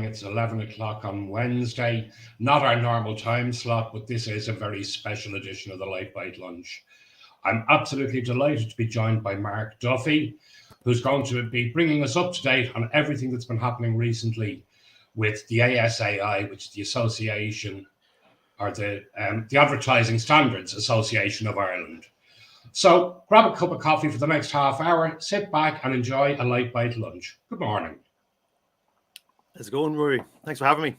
It's 11 o'clock on Wednesday. Not our normal time slot, but this is a very special edition of the Late Bite Lunch. I'm absolutely delighted to be joined by Mark Duffy, who's going to be bringing us up to date on everything that's been happening recently with the ASAI, which is the Association or the Advertising Standards Association of Ireland. So grab a cup of coffee for the next half hour, sit back and enjoy a Late Bite Lunch. Good morning. How's it going, Rory? Thanks for having me.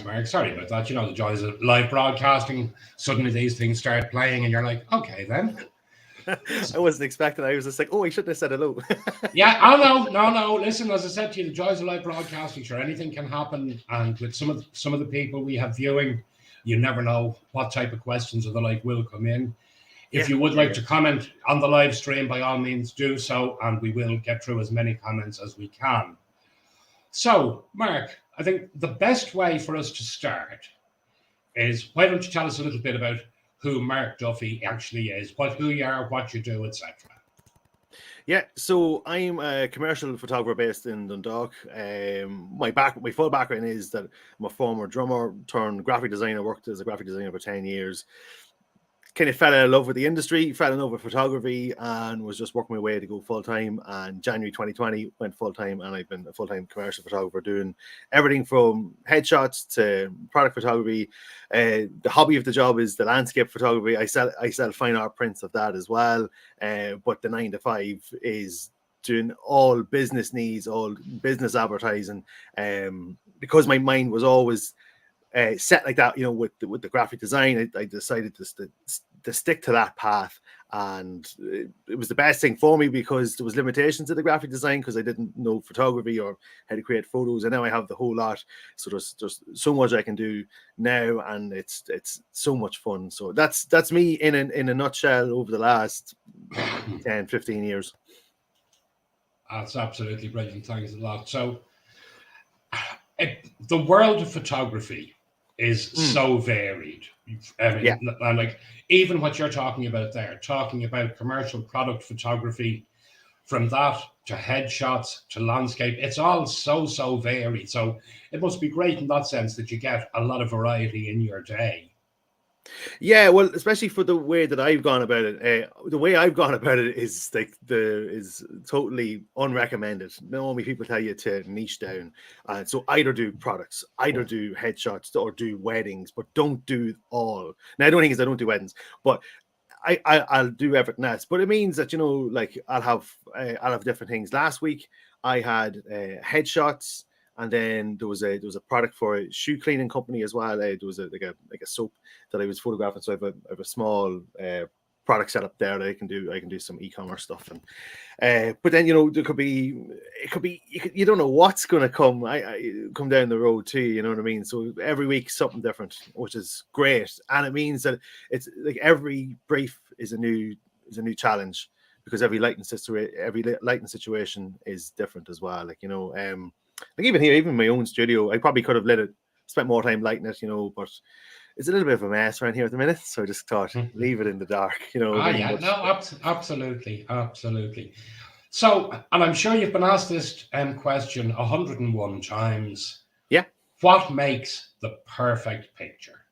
Mark, sorry about that. The joys of live broadcasting. Suddenly these things start playing and you're like, okay then. I wasn't expecting it. I was just like, oh, I shouldn't have said hello. Yeah, oh no. Listen, as I said to you, the joys of live broadcasting, sure, anything can happen. And with some of the people we have viewing, you never know what type of questions or the like will come in. If you would like to comment on the live stream, by all means do so, and we will get through as many comments as we can. So, Mark, I think the best way for us to start is, why don't you tell us a little bit about who Mark Duffy actually is, who you are, what you do, etc. Yeah, so I'm a commercial photographer based in Dundalk. My full background is that I'm a former drummer turned graphic designer. Worked as a graphic designer for 10 years. Kind of fell in love with the industry, fell in love with photography, and was just working my way to go full-time. And January 2020 went full-time, and I've been a full-time commercial photographer doing everything from headshots to product photography. The hobby of the job is the landscape photography. I sell fine art prints of that as well. But the 9 to 5 is doing all business needs, all business advertising. Because my mind was always set like that, with the graphic design, I decided to stick to that path, and it was the best thing for me because there was limitations to the graphic design because I didn't know photography or how to create photos, and now I have the whole lot. So there's so much I can do now, and it's so much fun. So that's me in a nutshell over the last 10-15 years. That's absolutely brilliant. Thanks a lot. So the world of photography is so varied. And like even what you're talking about there, talking about commercial product photography, from that to headshots to landscape, it's all so varied. So it must be great in that sense that you get a lot of variety in your day. Yeah, well, especially for the way that I've gone about it. The way I've gone about it is is totally unrecommended. Normally, people tell you to niche down, so either do products, either do headshots, or do weddings, but don't do all. Now, I don't think is I don't do weddings, but I'll do everything else. But it means that I'll have different things. Last week, I had headshots. And then there was a product for a shoe cleaning company as well. There was a soap that I was photographing. So I have a small product set up there that I can do some e-commerce stuff. And but then it could be you don't know what's going to come down the road too. You know what I mean? So every week something different, which is great, and it means that it's like every brief is a new challenge because every lighting situation is different as well. Like even here, even my own studio, I probably could have spent more time lighting it, but it's a little bit of a mess around here at the minute. So I just thought, leave it in the dark, Absolutely. So, and I'm sure you've been asked this question 101 times. Yeah. What makes the perfect picture?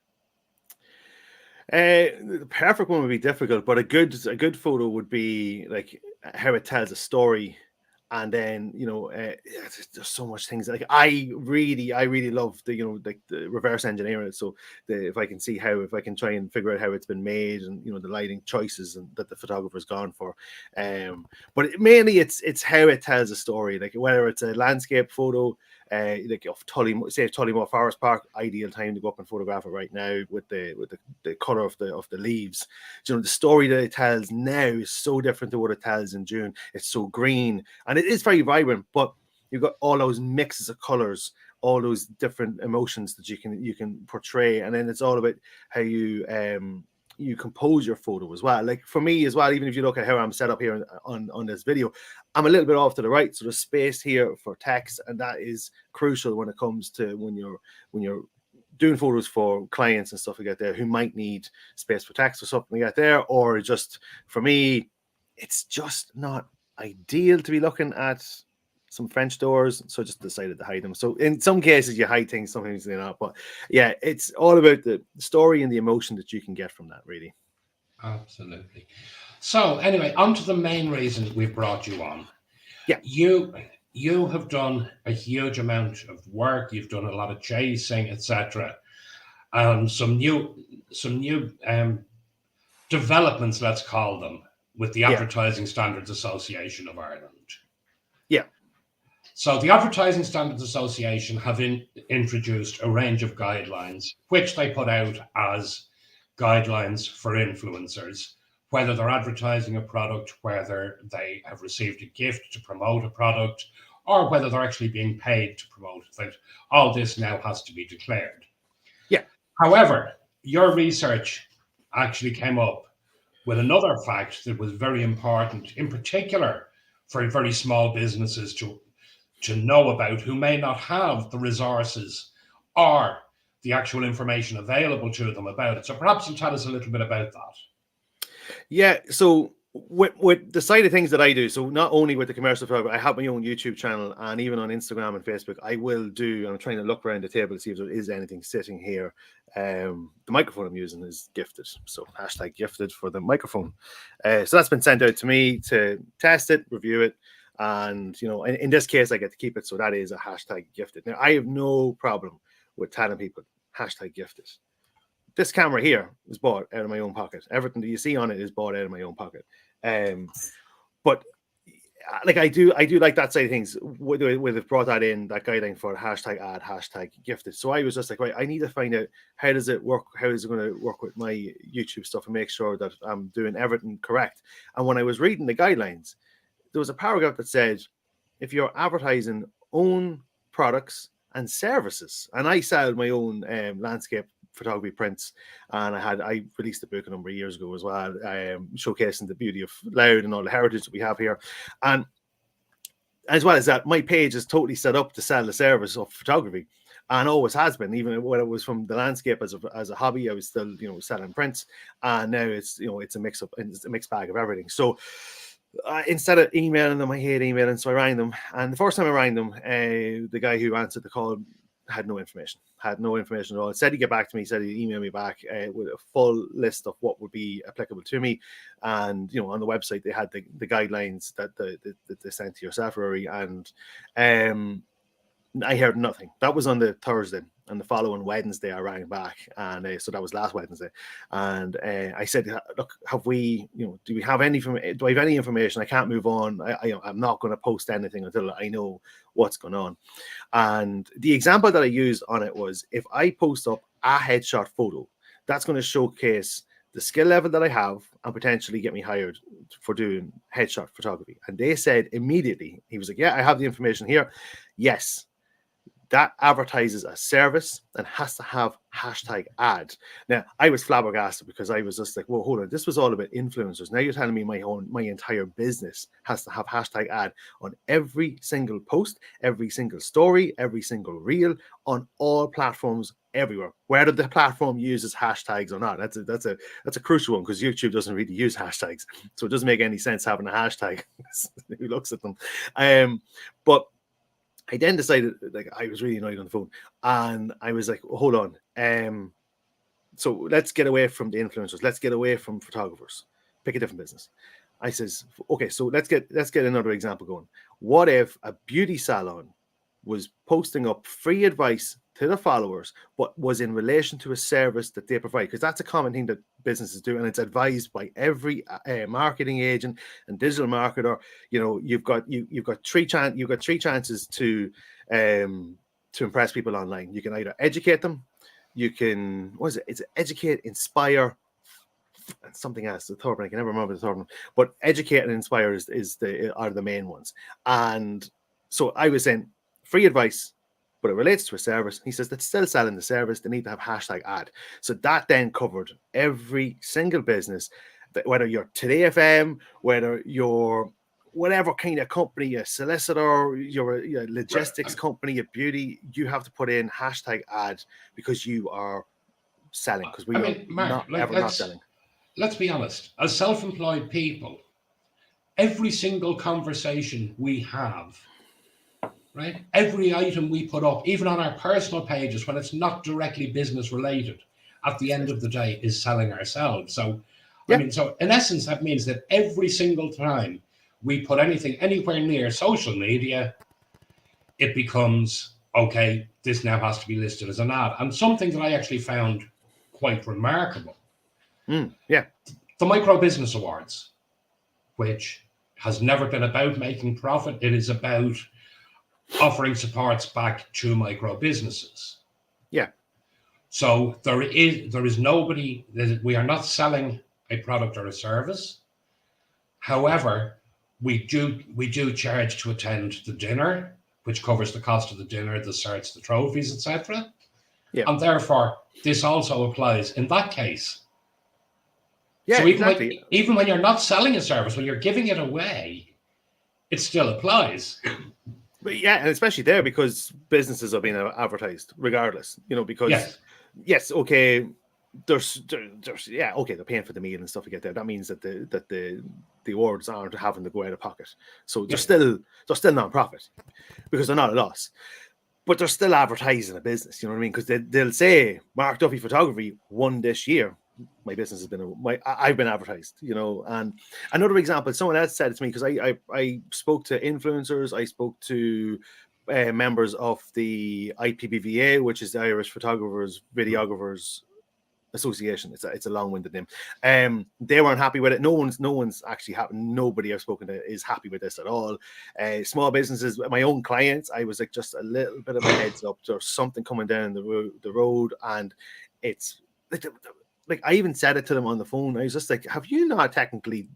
The perfect one would be difficult, but a good photo would be like how it tells a story And then there's so much things. Like I really love the the reverse engineering. So if I can see if I can try and figure out how it's been made, and the lighting choices and that the photographer's gone for. But mainly it's how it tells a story. Like whether it's a landscape photo, like of Tullymore Forest Park, ideal time to go up and photograph it right now with the color of the leaves. The story that it tells now is so different to what it tells in June. It's so green and it is very vibrant, but you've got all those mixes of colors, all those different emotions that you can portray, and then it's all about how you compose your photo as well. Like for me as well, even if you look at how I'm set up here on this video, I'm a little bit off to the right, so there's space here for text, and that is crucial when it comes to when you're doing photos for clients and stuff like that there who might need space for text or something like that there, or just for me, it's just not ideal to be looking at some French doors, so I just decided to hide them. So in some cases you hide things, sometimes they're not, but yeah, it's all about the story and the emotion that you can get from that, really. Absolutely. So anyway, on to the main reason we've brought you on. Yeah. You have done a huge amount of work. You've done a lot of chasing, etc. Some new developments, let's call them, with the Advertising Standards Association of Ireland. Yeah. So the Advertising Standards Association have introduced a range of guidelines, which they put out as guidelines for influencers, whether they're advertising a product, whether they have received a gift to promote a product, or whether they're actually being paid to promote it. All this now has to be declared. Yeah. However, your research actually came up with another fact that was very important, in particular for very small businesses to know about, who may not have the resources or the actual information available to them about it. So perhaps you tell us a little bit about that. Yeah, so with the side of things that I do, so not only with the commercial photography, I have my own YouTube channel, and even on Instagram and Facebook, I'm trying to look around the table to see if there is anything sitting here. The microphone I'm using is gifted, so #gifted for the microphone. So that's been sent out to me to test it, review it, and in this case, I get to keep it, so that is a #gifted. Now, I have no problem with telling people #gifted. This camera here was bought out of my own pocket. Everything that you see on it is bought out of my own pocket. But like I do like that side of things. With it brought that in, that guideline for #ad, #gifted. So I was just like, right, I need to find out how does it work? How is it going to work with my YouTube stuff and make sure that I'm doing everything correct? And when I was reading the guidelines, there was a paragraph that said, if you're advertising own products and services, and I sell my own landscape photography prints, and I released a book a number of years ago as well, showcasing the beauty of Louth and all the heritage that we have here. And as well as that, my page is totally set up to sell the service of photography, and always has been. Even when it was from the landscape as a hobby, I was still selling prints, and now it's it's a mixed bag of everything. So instead of emailing them, I hate emailing, so I rang them. And the first time I rang them, the guy who answered the call had no information at all. Said he'd get back to me, said he'd email me back with a full list of what would be applicable to me. And on the website they had the guidelines that they sent to yourself, Rory, and I heard nothing. That was on the Thursday, and the following Wednesday I rang back, and so that was last Wednesday. And I said, look, have we, do we have any? Do I have any information? I can't move on. I'm not going to post anything until I know what's going on. And the example that I used on it was, if I post up a headshot photo, that's going to showcase the skill level that I have and potentially get me hired for doing headshot photography. And they said immediately, he was like, yeah, I have the information here. Yes. That advertises a service and has to have #ad. Now, I was flabbergasted because I was just like, well, hold on. This was all about influencers. Now you're telling me my entire business has to have #ad on every single post, every single story, every single reel, on all platforms, everywhere. Whether the platform uses hashtags or not, that's a crucial one, because YouTube doesn't really use hashtags, so it doesn't make any sense having a hashtag. Who looks at them? But I then decided, like, I was really annoyed on the phone, and I was like, well, hold on. So let's get away from the influencers. Let's get away from photographers. Pick a different business. I says, okay, so let's get another example going. What if a beauty salon was posting up free advice to the followers, but was in relation to a service that they provide? Because that's a common thing that businesses do, and it's advised by every marketing agent and digital marketer. You know, you've got three chances to impress people online. You can either educate them, you can it's educate, inspire, and something else. The third one I can never remember the third one, but educate and inspire are the main ones. And so I was saying free advice, but it relates to a service. He says that's still selling the service. They need to have hashtag ad. So that then covered every single business, that whether you're Today FM, whether you're whatever kind of company, a solicitor, you're a logistics company, a beauty, you have to put in hashtag ad because you are selling. Because we are Mark, not selling. Let's be honest. As self-employed people, every single conversation we have, right? Every item we put up, even on our personal pages, when it's not directly business related, at the end of the day, is selling ourselves. So, so in essence, that means that every single time we put anything anywhere near social media, it becomes, okay, this now has to be listed as an ad. And something that I actually found quite remarkable. The Micro Business Awards, which has never been about making profit. It is about offering supports back to micro businesses. Yeah. So there is nobody, we are not selling a product or a service. However, we do charge to attend the dinner, which covers the cost of the dinner, the certs, the trophies, etc. Yeah. And therefore, this also applies in that case. Yeah, so exactly. Even when you're not selling a service, when you're giving it away, it still applies. But yeah, and especially there because businesses are being advertised regardless, you know, because yes, okay, there's okay, they're paying for the meal and stuff to get there. That means that the awards aren't having to go out of pocket. So they're still non-profit because they're not a loss. But they're still advertising a business, you know what I mean? Because they'll say Mark Duffy Photography won this year. My business has been I've been advertised, you know. And another example, someone else said it to me because I spoke to influencers, I spoke to members of the IPBVA, which is the Irish Photographers Videographers Association. It's a long-winded name. They weren't happy with it. No one's actually happy. Nobody I've spoken to is happy with this at all. Small businesses, my own clients, I was like just a little bit of a heads up. There's something coming down the road, and it's like I even said it to them on the phone. I was just like, have you not technically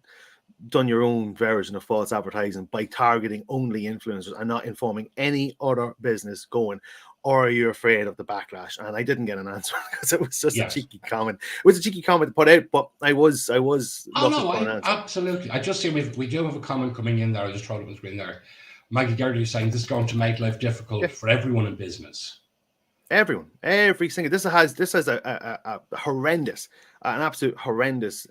done your own version of false advertising by targeting only influencers and not informing any other business going, or are you afraid of the backlash? And I didn't get an answer because it was just a cheeky comment. It was a cheeky comment to put out, but I was looking for an answer. Absolutely. I just see we do have a comment coming in there. I just throw it on the screen there. Maggie Gertie is saying this is going to make life difficult for everyone in business. Everyone, every single. This has a horrendous, an absolute horrendous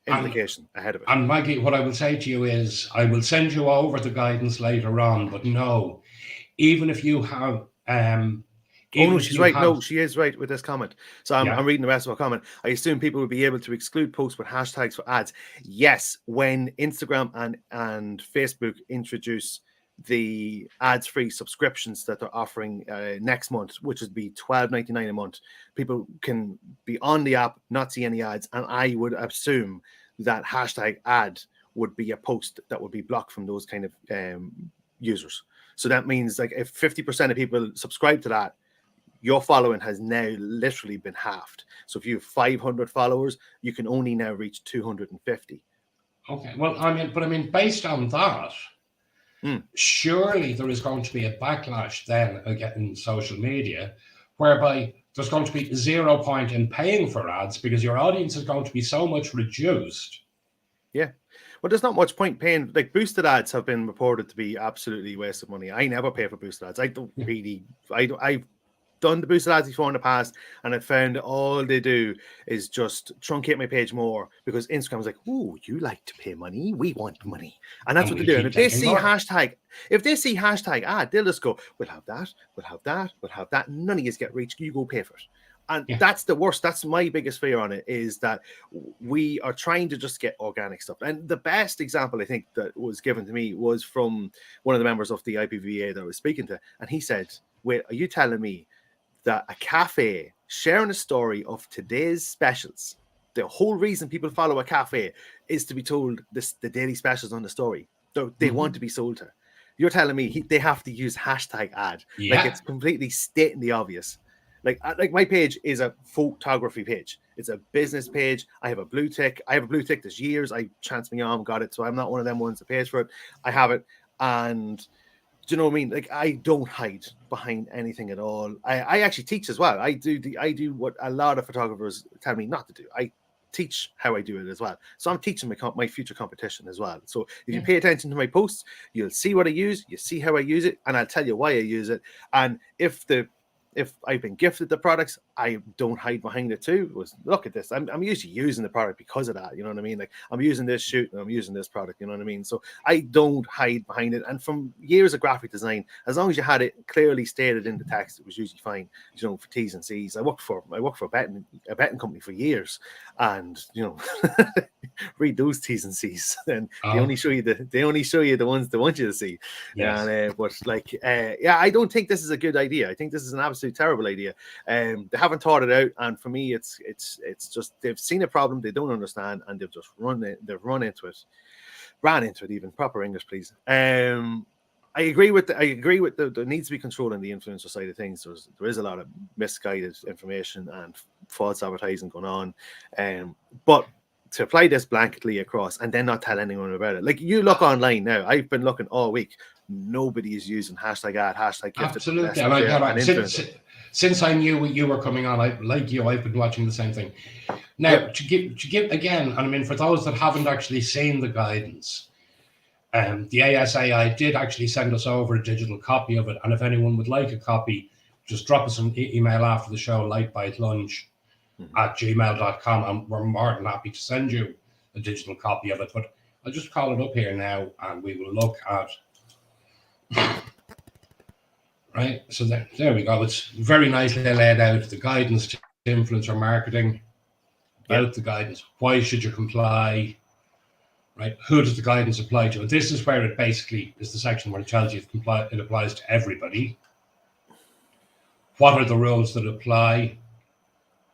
implication ahead of it. And Maggie, what I will say to you is, I will send you over the guidance later on. But no, even if you have, she's right. No, she is right with this comment. So I'm reading the rest of her comment. I assume people will be able to exclude posts with hashtags for ads. Yes, when Instagram and Facebook introduce the ads-free subscriptions that they're offering next month, which would be $12.99 a month, people can be on the app, not see any ads, and I would assume that hashtag ad would be a post that would be blocked from those kind of users. So that means like if 50% of people subscribe to that, your following has now literally been halved. So if you have 500 followers, you can only now reach 250. Okay, well, I mean, based on that, surely there is going to be a backlash then in social media, whereby there's going to be 0 point in paying for ads because your audience is going to be so much reduced. Yeah. Well, there's not much point paying. Like boosted ads have been reported to be absolutely a waste of money. I never pay for boosted ads. I don't really. I've done the boosted ads before in the past, and I found all they do is just truncate my page more because Instagram's like, "Oh, you like to pay money? We want money," and that's what they do. And if they see hashtag ad, they'll just go, "We'll have that, we'll have that, we'll have that." None of you get reached. You go pay for it. And Yeah. that's the worst. That's my biggest fear on it, is that we are trying to just get organic stuff. And the best example I think that was given to me was from one of the members of the IPVA that I was speaking to. And he said, wait, are you telling me that a cafe sharing a story of today's specials, the whole reason people follow a cafe is to be told the daily specials on the story they want to be sold to? You're telling me they have to use hashtag ad? Yeah. Like, it's completely stating the obvious. Like my page is a photography page. It's a business page. I have a blue tick. I have a blue tick this years. I chance me on, got it. So I'm not one of them ones that pays for it. I have it. And do you know what I mean? Like, I don't hide behind anything at all. I actually teach as well. I do what a lot of photographers tell me not to do. I teach how I do it as well. So I'm teaching my future competition as well. So if you pay attention to my posts, you'll see what I use, you see how I use it, and I'll tell you why I use it. And if I've been gifted the products, I don't hide behind it too. It was, look at this. I'm usually using the product because of that. You know what I mean? Like, I'm using this shoot and I'm using this product. You know what I mean? So I don't hide behind it. And from years of graphic design, as long as you had it clearly stated in the text, it was usually fine. You know, for T's and C's. I worked for a betting company for years, and you know, read those T's and C's. And they only show you the ones they want you to see. Yes. And but like, yeah, I don't think this is a good idea. I think this is an absolute terrible idea. They haven't thought it out, and for me, it's just they've seen a problem they don't understand, and they've just ran into it. Even proper English, please. I agree with there needs to be control in the influencer side of things. There is a lot of misguided information and false advertising going on, but to apply this blanketly across and then not tell anyone about it. Like, you look online now, I've been looking all week. Nobody is using hashtag ad, hashtag gifted. Absolutely. And since I knew you were coming on, I've been watching the same thing. Now, to give again, and I mean, for those that haven't actually seen the guidance, the ASAI did actually send us over a digital copy of it. And if anyone would like a copy, just drop us an email after the show, litebitelunch@gmail.com, and we're more than happy to send you a digital copy of it. But I'll just call it up here now, and we will look at. Right, so there we go. It's very nicely laid out. The guidance to influencer marketing, about the guidance. Why should you comply? Right, who does the guidance apply to? And this is where it basically is the section where it tells you it applies to everybody. What are the rules that apply?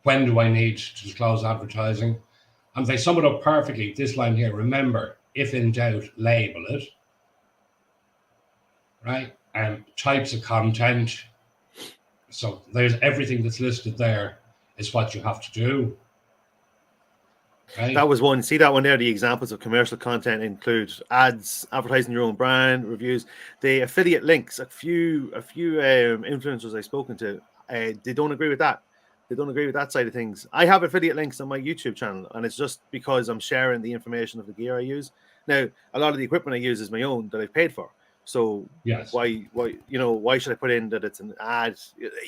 When do I need to disclose advertising? And they sum it up perfectly. This line here, remember, if in doubt, label it. Right? Types of content. So there's everything that's listed there is what you have to do. Right? That was one. See that one there? The examples of commercial content include ads, advertising your own brand, reviews, the affiliate links. A few influencers I've spoken to, they don't agree with that. They don't agree with that side of things. I have affiliate links on my YouTube channel, and it's just because I'm sharing the information of the gear I use. Now, a lot of the equipment I use is my own that I've paid for. So yes, why should I put in that it's an ad?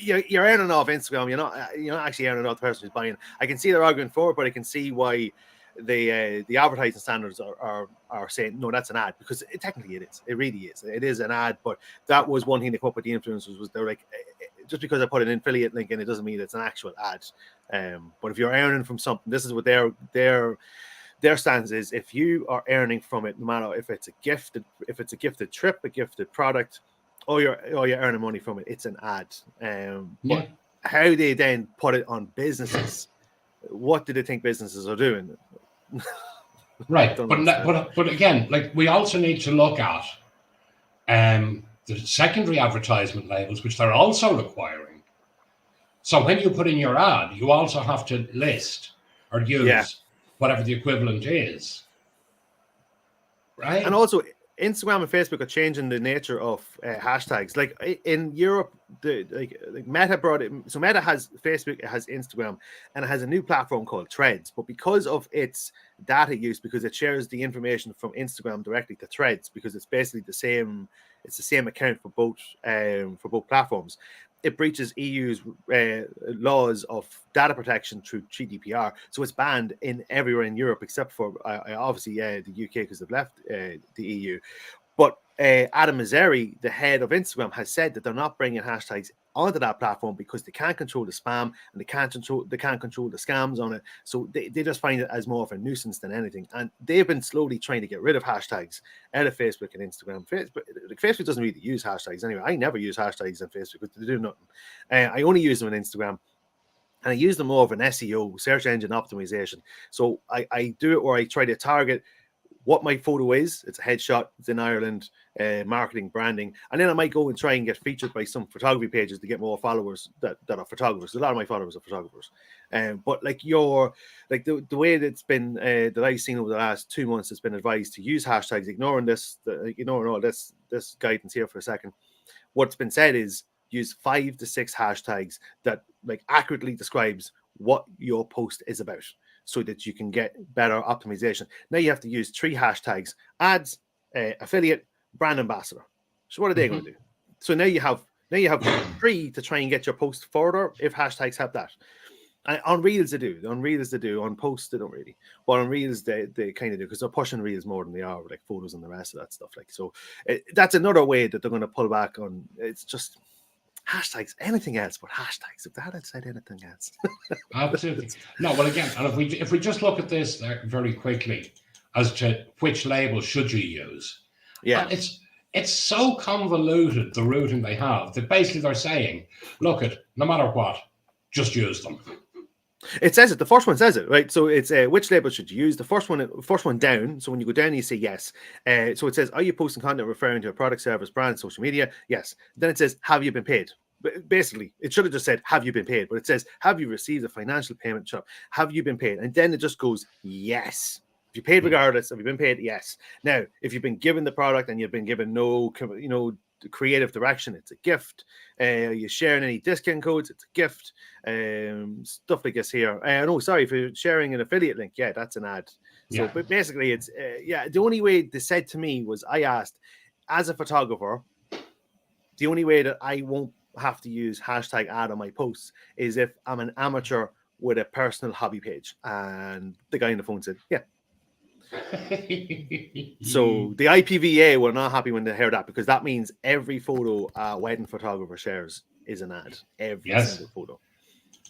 You're earning off Instagram. You're not actually earning off the person who's buying. I can see they're arguing for it, but I can see why the advertising standards are saying no, that's an ad, because technically it is. It really is. It is an ad. But that was one thing they come up with the influencers, was they're like, just because I put an affiliate link in, it doesn't mean it's an actual ad. But if you're earning from something, this is what their stance is. If you are earning from it, no matter if it's a gifted trip, a gifted product, or you're earning money from it, it's an ad. But how they then put it on businesses, what do they think businesses are doing? Right, but again, like, we also need to look at the secondary advertisement labels, which they're also requiring. So when you put in your ad, you also have to list or use whatever the equivalent is, right? And also, Instagram and Facebook are changing the nature of hashtags. Like in Europe, like Meta brought it. So Meta has Facebook, it has Instagram, and it has a new platform called Threads. But because of its data use, because it shares the information from Instagram directly to Threads, because it's basically the same account for both platforms, it breaches EU's laws of data protection through GDPR. So it's banned everywhere in Europe except for obviously the UK, because they've left the EU. But Adam Misery, the head of Instagram, has said that they're not bringing hashtags onto that platform because they can't control the spam and they can't control the scams on it. So they just find it as more of a nuisance than anything. And they've been slowly trying to get rid of hashtags out of Facebook and Instagram. Facebook doesn't really use hashtags anyway. I never use hashtags on Facebook because they do nothing. I only use them on Instagram. And I use them more of an SEO, search engine optimization. So I do it where I try to target what my photo is. It's a headshot. It's in Ireland, marketing, branding. And then I might go and try and get featured by some photography pages to get more followers that are photographers. A lot of my followers are photographers. But like the way that's been, that I've seen over the last 2 months, it's been advised to use hashtags, ignoring all this guidance here for a second. What's been said is use 5 to 6 hashtags that like accurately describes what your post is about, so that you can get better optimization. Now you have to use 3 hashtags: ads, affiliate, brand ambassador. So what are they going to do? So now you have 3 to try and get your post further if hashtags have that. And on Reels they do. On posts they don't really. But on Reels they kind of do, because they're pushing Reels more than they are with like photos and the rest of that stuff. Like, so that's another way that they're going to pull back on. It's just hashtags, anything else but hashtags. If they hadn't said anything else. Absolutely. No, well, again, and if we just look at this very quickly as to which label should you use, yeah, it's so convoluted, the routing they have, that basically they're saying, look, no matter what, just use them. It says it. The first one says it, right? So it's which label should you use? The first one down. So when you go down, you say yes. So it says, are you posting content referring to a product, service, brand, social media? Yes. Then it says, have you been paid? Basically, it should have just said, have you been paid? But it says, have you received a financial payment? Have you been paid? And then it just goes, yes. If you paid regardless, have you been paid? Yes. Now, if you've been given the product and you've been given no, creative direction, it's a gift. You're sharing any discount codes, it's a gift. Stuff like this here. If you're sharing an affiliate link, yeah, that's an ad. So, but basically, it's the only way they said to me was, I asked, as a photographer, the only way that I won't have to use hashtag ad on my posts is if I'm an amateur with a personal hobby page. And the guy on the phone said, yeah. So the IPVA were not happy when they heard that, because that means every photo a wedding photographer shares is an ad. Every single photo.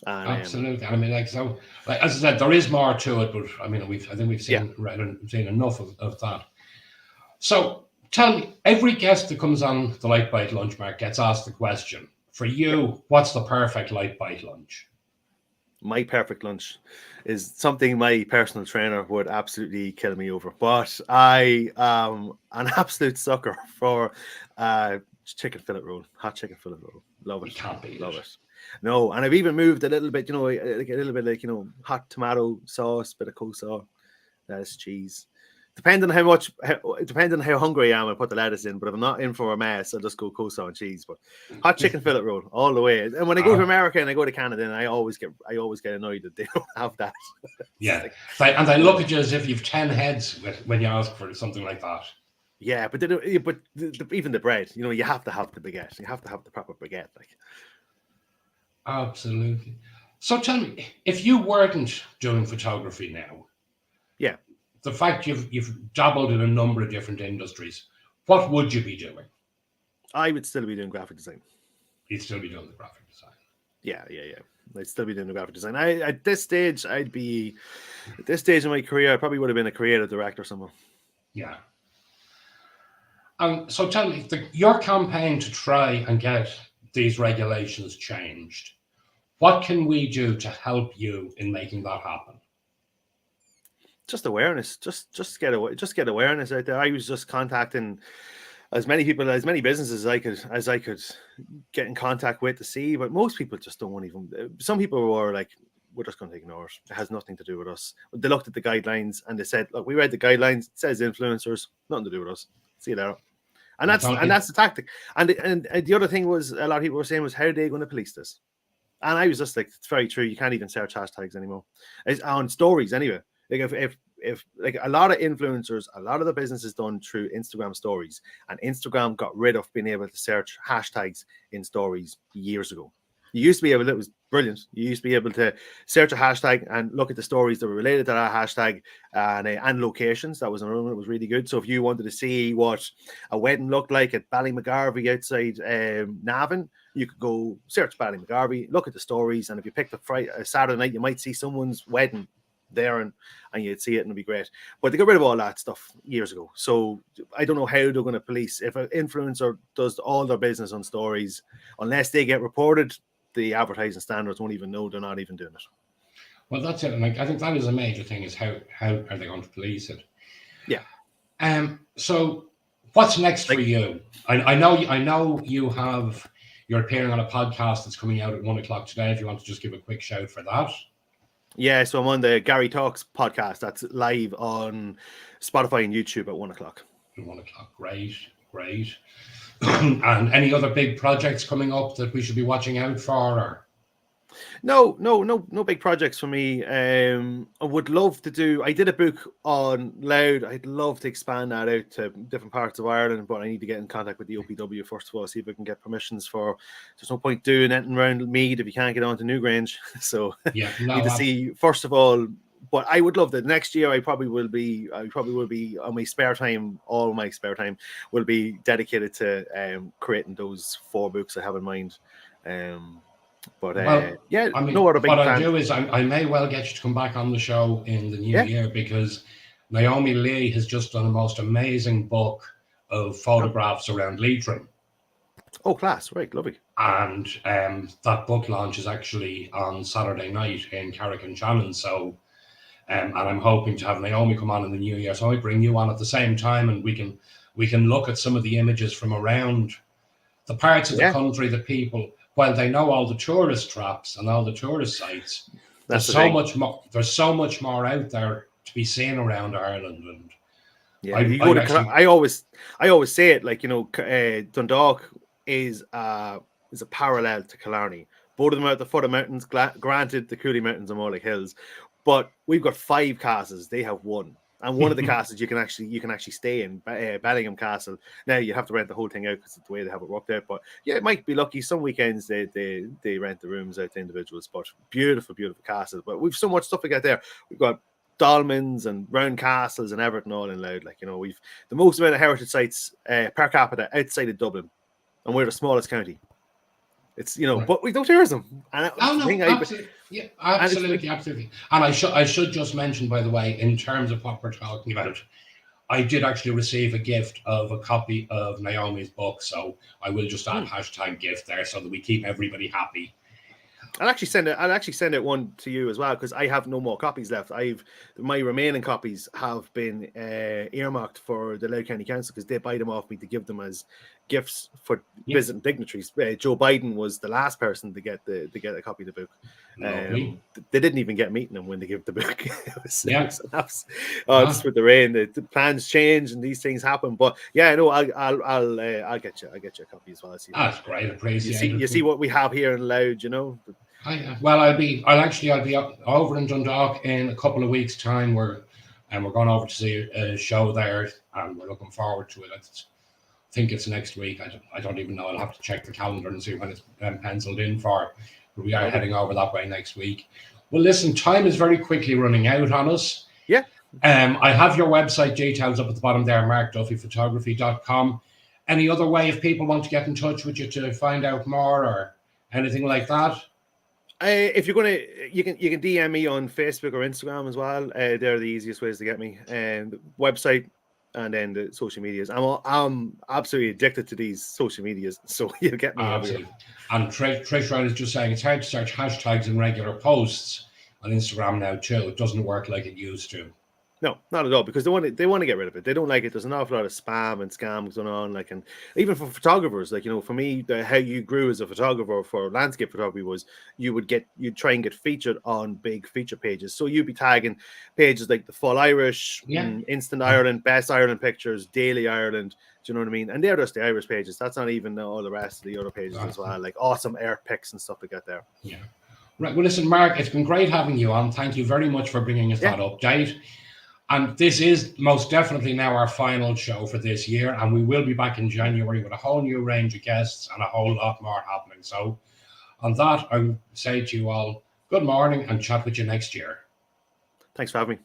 And, absolutely. I mean, as I said, there is more to it, but I mean, I think we've seen enough of that. So tell me, every guest that comes on the Lite Bite Lunch, Mark, gets asked the question: for you, what's the perfect Lite Bite lunch? My perfect lunch is something my personal trainer would absolutely kill me over. But I am an absolute sucker for chicken fillet roll, hot chicken fillet roll. Love it. You can't beat Love it. No, and I've even moved a little bit, hot tomato sauce, bit of coleslaw, lettuce, cheese. Depending on how hungry I am, I put the lettuce in. But if I'm not in for a mess, I'll just go coleslaw and cheese. But hot chicken fillet roll all the way. And when I go to America and I go to Canada, and I always get annoyed that they don't have that. Yeah, and they look at you as if you've 10 heads when you ask for something like that. Yeah, but even the bread, you have to have the baguette. You have to have the proper baguette, like. Absolutely. So tell me, if you weren't doing photography now, the fact you've dabbled in a number of different industries, what would you be doing? I would still be doing graphic design. You'd still be doing the graphic design. Yeah. I'd still be doing the graphic design. At this stage in my career, I probably would have been a creative director somewhere. Yeah. And so tell me, your campaign to try and get these regulations changed, what can we do to help you in making that happen? Just awareness, just get awareness out there. I was just contacting as many people, as many businesses as I could get in contact with to see, but most people just don't want even. Some people were like, we're just going to ignore it. It has nothing to do with us. They looked at the guidelines and they said, look, we read the guidelines. It says influencers, nothing to do with us. See you later. And that's the tactic. And the other thing was, a lot of people were saying, was, how are they going to police this? And I was just like, it's very true. You can't even search hashtags anymore. It's on stories anyway. Like if like a lot of influencers, a lot of the business is done through Instagram stories, and Instagram got rid of being able to search hashtags in stories years ago. You used to be able to, it was brilliant. You used to be able to search a hashtag and look at the stories that were related to that hashtag and locations. That was another one that was really good. So if you wanted to see what a wedding looked like at Ballymcgarvey outside Navan, you could go search Ballymcgarvey, look at the stories, and if you picked a Saturday night, you might see someone's wedding there and you'd see it and it'd be great. But they got rid of all that stuff years ago. So I don't know how they're going to police. If an influencer does all their business on stories, unless they get reported, the advertising standards won't even know they're not even doing it. Well, that's it. And I think that is a major thing, is how are they going to police it? Yeah. So what's next for you? I know you're appearing on a podcast that's coming out at 1:00 today. If you want to just give a quick shout for that. Yeah, so I'm on the Gary Talks podcast. That's live on Spotify and YouTube at 1:00. At 1:00, great. And any other big projects coming up that we should be watching out for? Or? No big projects for me. I would love to do. I did a book on Loud. I'd love to expand that out to different parts of Ireland, but I need to get in contact with the OPW first of all, see if I can get permissions for. There's no point doing anything around Meath if you can't get on to Newgrange. So yeah, need to see first of all. But I would love that next year. I probably will be on my spare time. All my spare time will be dedicated to creating those 4 books I have in mind. But yeah, I mean, no other big what plan. I'll do is I may well get you to come back on the show in the new year, because Naomi Lee has just done a most amazing book of photographs around Leitrim. Oh, class. Right, lovely. And that book launch is actually on Saturday night in Carrick-on-Shannon. So, and I'm hoping to have Naomi come on in the new year. So I bring you on at the same time, and we can look at some of the images from around the parts of the country that people, while they know all the tourist traps and all the tourist sites, there's so much more. There's so much more out there to be seen around Ireland. And yeah, I always say it, like, Dundalk is a parallel to Killarney. Both of them are at the foot of mountains. Granted, the Cooley Mountains are more like hills, but we've got 5 castles. They have 1. And one of the castles you can actually stay in, Bellingham Castle. Now you have to rent the whole thing out because of the way they have it worked out. But yeah, it might be lucky. Some weekends they rent the rooms out to individuals. But beautiful castle. But we've so much stuff to get there. We've got dolmens and round castles and everything all in Loud. Like, we've the most amount of heritage sites per capita outside of Dublin, and we're the smallest county. It's right. But we don't tourism. And absolutely. Yeah, absolutely. And I should just mention, by the way, in terms of what we're talking about, I did actually receive a gift of a copy of Naomi's book, so I will just add #gift there so that we keep everybody happy. I'll actually send it one to you as well, because I have no more copies left. My remaining copies have been earmarked for the Louth County Council, because they buy them off me to give them as gifts for visiting dignitaries. Joe Biden was the last person to get a copy of the book. They didn't even get meeting him when they gave the book. Just with the rain, the plans change and these things happen. But yeah, no, I'll get you a copy as well. That's great. Appreciate it. You see what we have here in Loud, Well, I'll be over in Dundalk in a couple of weeks' time. We're going over to see a show there, and we're looking forward to it. I think it's next week. I don't even know. I'll have to check the calendar and see when it's penciled in for. But we are heading over that way next week. Well, listen, time is very quickly running out on us. Yeah. I have your website details up at the bottom there, markduffyphotography.com. Any other way if people want to get in touch with you to find out more or anything like that? If you're gonna, you can DM me on Facebook or Instagram as well. They're the easiest ways to get me. And the website, and then the social medias. I'm absolutely addicted to these social medias, so you'll get me. Absolutely. And Trish Ryan is just saying it's hard to search hashtags in regular posts on Instagram now too. It doesn't work like it used to. No, not at all, because they want to get rid of it. They don't like it. There's an awful lot of spam and scams going on. And even for photographers, for me, how you grew as a photographer for landscape photography was you'd try and get featured on big feature pages. So you'd be tagging pages like the Full Irish, Instant Ireland, Best Ireland Pictures, Daily Ireland. Do you know what I mean? And they're just the Irish pages. That's not even all the rest of the other pages as well, like awesome air pics and stuff like that there. Yeah. Right. Well, listen, Mark, it's been great having you on. Thank you very much for bringing us that update. And this is most definitely now our final show for this year. And we will be back in January with a whole new range of guests and a whole lot more happening. So On that, I would say to you all, good morning and chat with you next year. Thanks for having me.